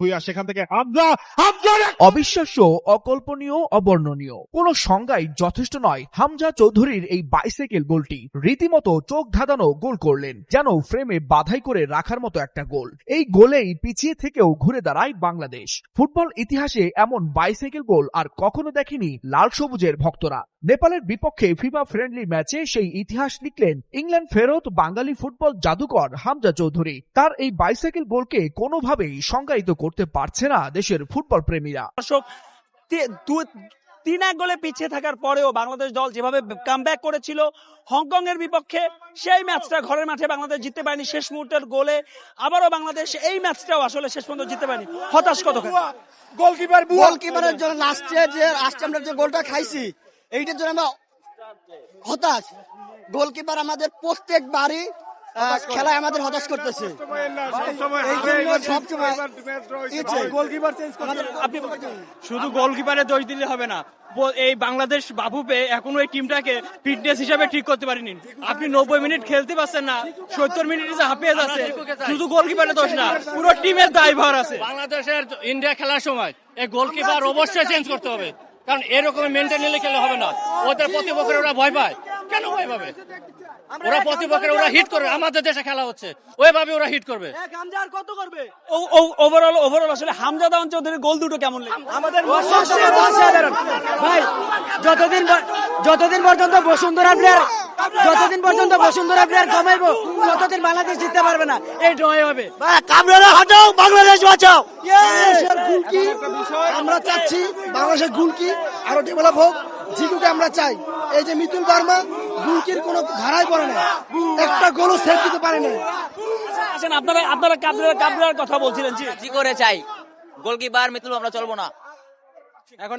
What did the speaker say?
সেখান থেকে হামজা অবিশ্বাস্য, অকল্পনীয়, অবর্ণনীয়। কোন সংজ্ঞাই যথেষ্ট নয় হামজা চৌধুরীর এই বাইসাইকেল গোলটি। রীতিমতো চোখ ধাঁধানো গোল করলেন, যেন ফ্রেমে বাধাই করে রাখার মতো একটা গোল। এই গোলেই পিছিয়ে থেকেও ঘুরে দাঁড়ায় বাংলাদেশ। ফুটবল ইতিহাসে এমন বাইসাইকেল গোল আর কখনো দেখেনি লাল সবুজের ভক্তরা। নেপালের বিপক্ষে ফিফা ফ্রেন্ডলি ম্যাচে সেই ইতিহাস লিখলেন ইংল্যান্ড ফেরত বাঙালি ফুটবল জাদুকর হামজা চৌধুরী। তার এই বাইসাইকেল গোলকে কোনোভাবেই সংজ্ঞায়িত করতে পারছে না দেশের ফুটবল প্রেমীরা। 3-1 গোলে পিছিয়ে থাকার পরেও বাংলাদেশ দল যেভাবে কামব্যাক করেছিল হংকং এর বিপক্ষে, সেই ম্যাচটা ঘরের মাঠে বাংলাদেশ জিততে পারেনি। শেষ মুহূর্তের গোলে আবারও বাংলাদেশ এই ম্যাচটাও আসলে শেষ পর্যন্ত জিততে পারেনি। হতাশ কতখানি গোলকিপারের জন্য লাস্টে আমরা যে গোলটা খাইছি এইটার জন্য আমরা হতাশ। গোলকিপার আমাদের প্রত্যেকবারই খেলায় আমাদের হতাশ করতেছে। শুধু গোলকিপারের দোষ দিলে হবে না, এই বাংলাদেশ বাফুফে এখনো এই টিমটাকে ফিটনেস হিসাবে ঠিক করতে পারেনি। আপনি 90 মিনিট খেলতে পারছেন না, 70 মিনিট হাঁপিয়ে যাচ্ছে। শুধু গোলকিপারের দোষ না, পুরো টিমের দায়ভার আছে। বাংলাদেশের ইন্ডিয়া খেলার সময় এই গোলকিপার অবশ্যই চেঞ্জ করতে হবে, কারণ এরকম মেনটেন নিলে খেলা হবে না। ওদের প্রতিপক্ষের ওরা ভয় পায়, কেন ভয় পাবে? ওরা প্রতিপক্ষের ওরা হিট করবে। আমাদের দেশে খেলা হচ্ছে ওইভাবে ওরা হিট করবে। কত করবে ওভারঅল আসলে হামজা দাওয়ান চৌধুরীর গোল দুটো কেমন লাগে? আমাদের ভাই যতদিন পর্যন্ত বসুন্ধরা প্লেয়ার কমাইবো ততদিন বাংলাদেশ জিততে পারবে না। এই ড্রয় হবে। কামরারা হটাও, বাংলাদেশ বাঁচাও। আমরা চাচ্ছি বাংলাদেশের গুলকি আরো ডেভেলপ হোক। জিতুকে আমরা চাই। এই যে মিতুল বার্মা গুলকির কোনো ধারাই পড়ে না, একটা গোলও সেভ দিতে পারে না। আপনারা কাবরার কথা বলছিলেন, জি করে চাই গোলকিপার মিতুল আমরা চলবো না এখন।